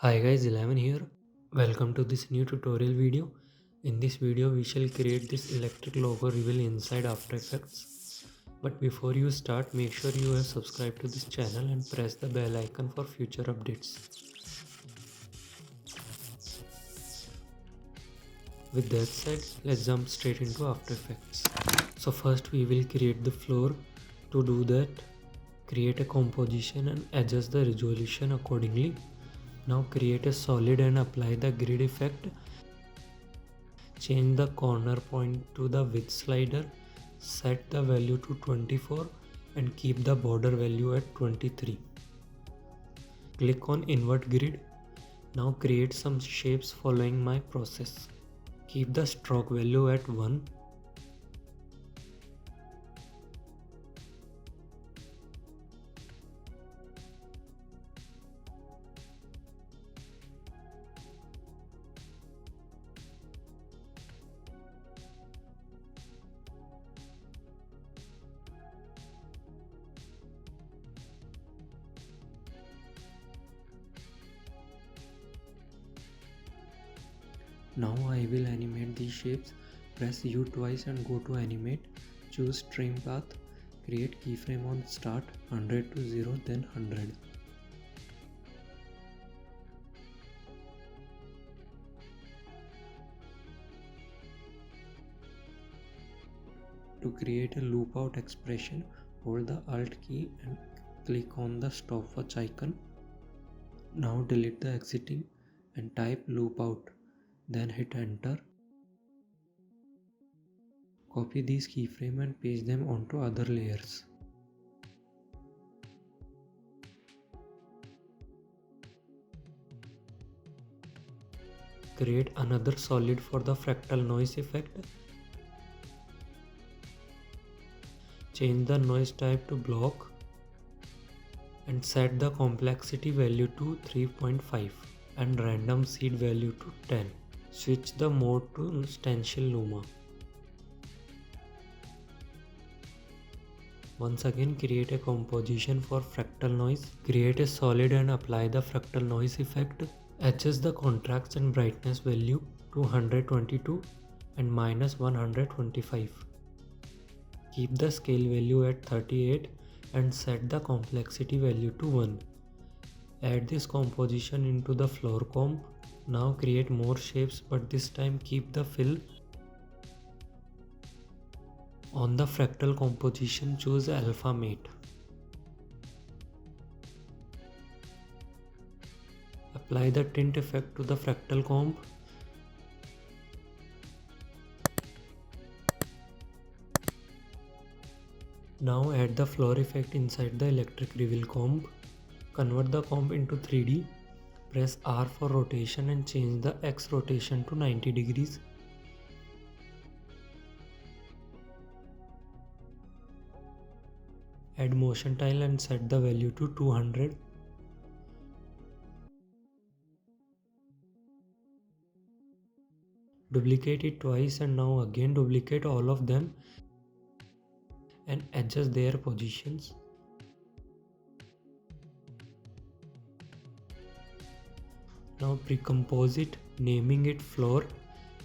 Hi guys, 11 here. Welcome to this new tutorial video. In this video we shall create this electric logo reveal inside After Effects. But before you start, make sure you have subscribed to this channel and press the bell icon for future updates. With that said, let's jump straight into After Effects. So first we will create the floor. To do that, create a composition and adjust the resolution accordingly. Now create a solid and apply the grid effect. Change the corner point to the width slider, set the value to 24 and keep the border value at 23. Click on invert grid. Now create some shapes following my process. Keep the stroke value at 1. Now I will animate these shapes. Press U twice and go to animate. Choose trim path. Create keyframe on start 100 to 0 then 100. To create a loop out expression, hold the Alt key and click on the stopwatch icon. Now delete the exiting and type loop out. Then hit enter. Copy these keyframes and paste them onto other layers. Create another solid for the fractal noise effect. Change the noise type to block and set the complexity value to 3.5 and random seed value to 10. Switch the mode to stencil luma. Once again create a composition for fractal noise. Create a solid and apply the fractal noise effect. Adjust the contrast and brightness value to 122 and minus 125. Keep the scale value at 38 and set the complexity value to 1. Add this composition into the floor comp. Now create more shapes, but this time keep the fill. On the fractal composition, choose alpha mate. Apply the tint effect to the fractal comp. Now add the floor effect inside the electric reveal comp. Convert the comp into 3D. Press R for rotation and change the X rotation to 90 degrees. Add motion tile and set the value to 200. Duplicate it twice and now again duplicate all of them and adjust their positions. Now pre-compose it, naming it floor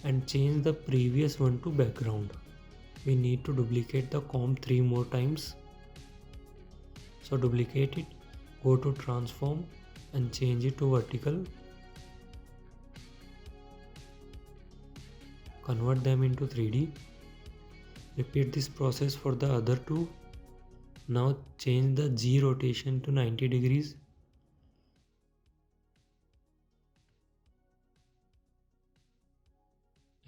and change the previous one to background. We need to duplicate the comp 3 more times. So duplicate it, go to transform and change it to vertical. Convert them into 3D. Repeat this process for the other two. Now change the G rotation to 90 degrees.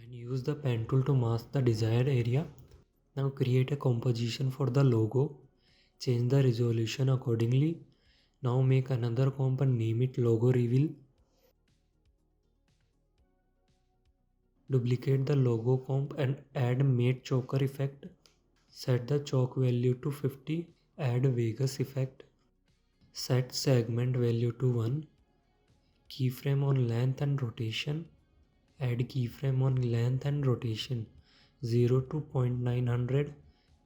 And use the pen tool to mask the desired area. Now create a composition for the logo. Change the resolution accordingly. Now make another comp and name it logo reveal. Duplicate the logo comp and add matte choker effect. Set the choke value to 50. Add Vegas effect. Set segment value to 1. Keyframe on length and rotation. Add keyframe on length and rotation 0 to 0.900,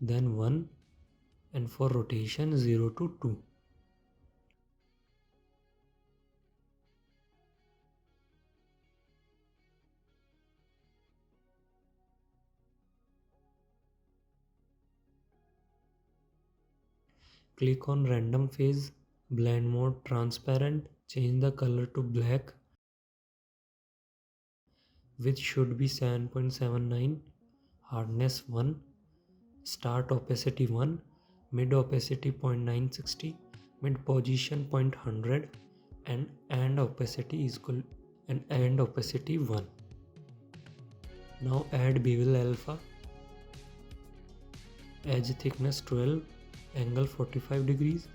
then 1, and for rotation 0 to 2. Click on random phase, blend mode transparent, change the color to black, which should be 7.79, hardness 1, start opacity 1, mid opacity 0.960, mid position 0.100, and end opacity is equal and end opacity 1. Now add bevel alpha, edge thickness 12, angle 45 degrees,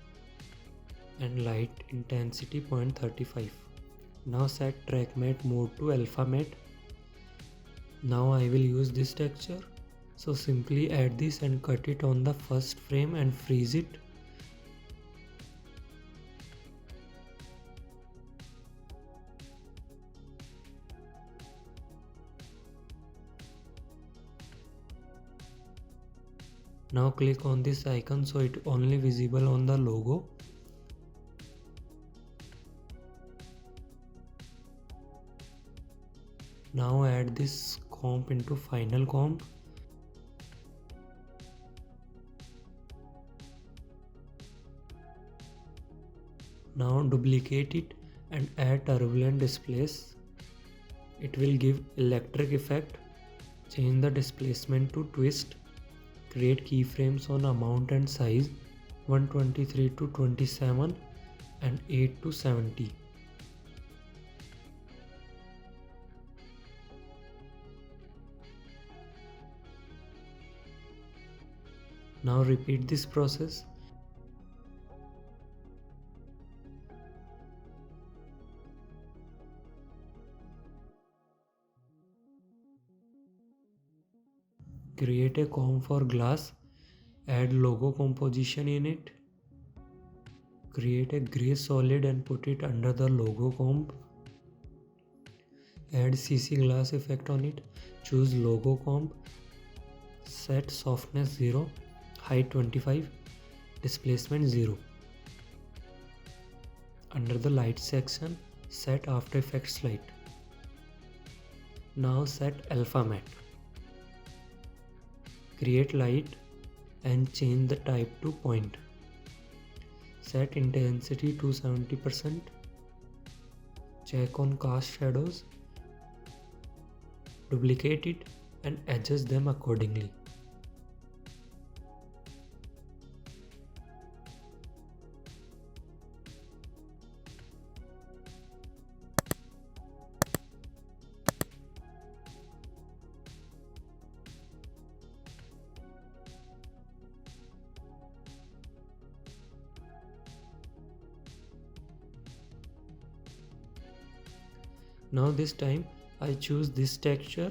and light intensity 0.35. Now set track matte mode to alpha matte. Now I will use this texture, so simply add this and cut it on the first frame and freeze it. Now click on this icon so it only visible on the logo. Now add this comp into final comp. Now duplicate it and add turbulent displace. It will give electric effect. Change the displacement to twist. Create keyframes on amount and size 123 to 27 and 8 to 70. Now repeat this process. Create a comp for glass, add logo composition in it. Create a gray solid and put it under the logo comp. Add CC glass effect on it. Choose logo comp. Set softness 0, height 25, displacement 0. Under the light section, set After Effects light. Now set alpha matte. Create light and change the type to point. Set intensity to 70%. Check on cast shadows. Duplicate it and adjust them accordingly. Now this time I choose this texture.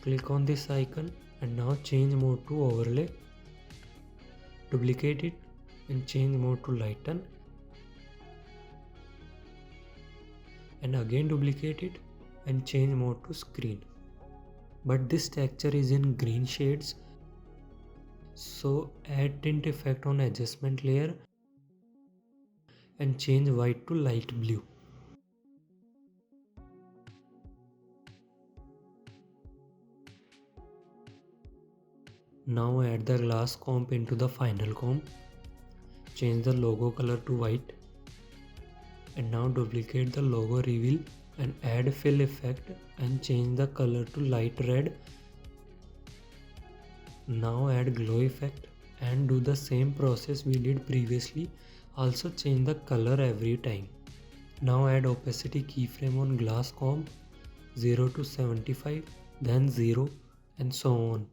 Click on this icon and now change mode to overlay. Duplicate it and change mode to lighten. And again duplicate it and change mode to screen. But this texture is in green shades, so add tint effect on adjustment layer and change white to light blue. Now add the glass comp into the final comp. Change the logo color to white. And now duplicate the logo reveal and add fill effect and change the color to light red. Now add glow effect and do the same process we did previously. Also change the color every time. Now add opacity keyframe on glass comp 0 to 75, then 0 and so on.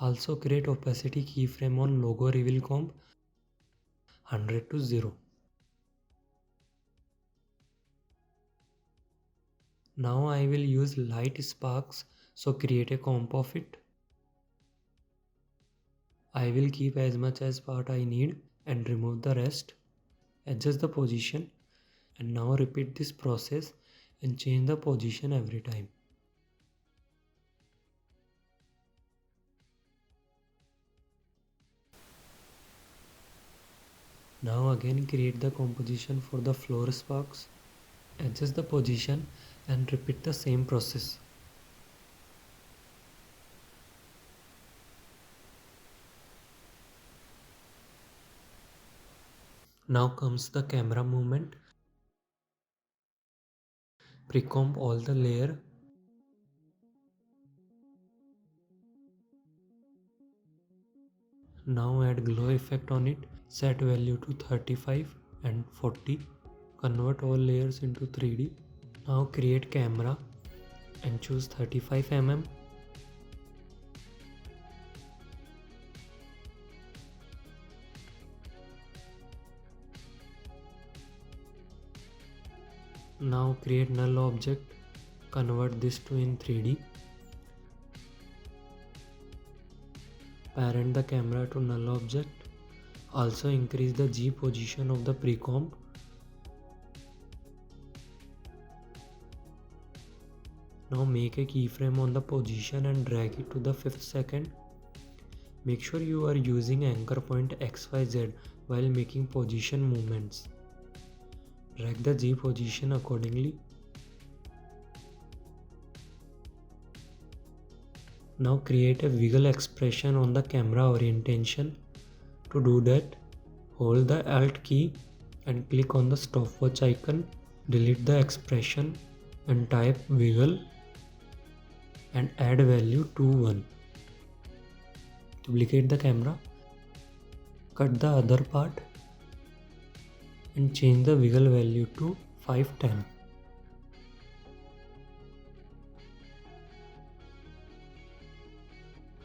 Also create opacity keyframe on logo reveal comp 100 to 0. Now I will use light sparks, so create a comp of it. I will keep as much as part I need and remove the rest. Adjust the position and now repeat this process and change the position every time. Now again create the composition for the floor sparks. Adjust the position and repeat the same process. Now comes the camera movement. Pre-comp all the layer. Now add glow effect on it. Set value to 35 and 40. Convert all layers into 3D. Now create camera and choose 35 mm. Now create null object. Convert this to in 3D. Parent the camera to null object. Also increase the G position of the pre-comp. Now make a keyframe on the position and drag it to the 5th second. Make sure you are using anchor point XYZ while making position movements. Drag the G position accordingly. Now create a wiggle expression on the camera orientation. To do that, hold the Alt key and click on the stopwatch icon. Delete the expression and type wiggle and add value to 1. Duplicate the camera. Cut the other part and change the wiggle value to 510.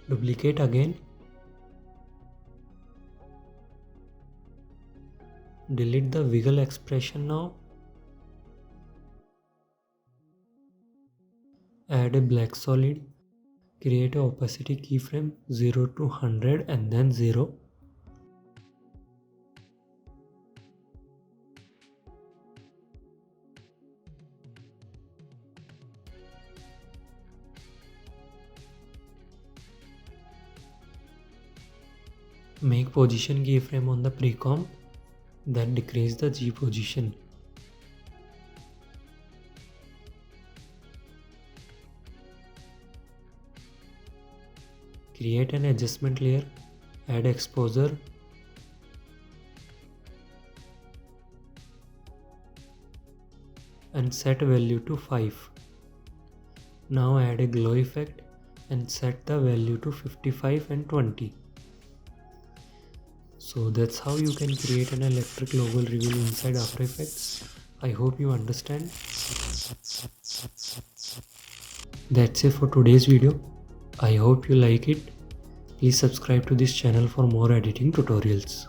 Duplicate again. Delete the wiggle expression now. Add a black solid. Create a opacity keyframe 0 to 100 and then 0. Make position keyframe on the pre-comp, then decrease the G position. Create an adjustment layer, add exposure, and set value to 5. Now add a glow effect and set the value to 55 and 20. So that's how you can create an electric logo reveal inside After Effects. I hope you understand. That's it for today's video. I hope you like it. Please subscribe to this channel for more editing tutorials.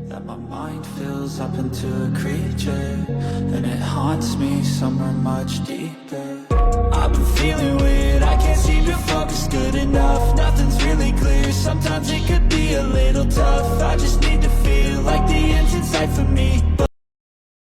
That my mind fills up into a creature, and it haunts me somewhere much deeper. I've been feeling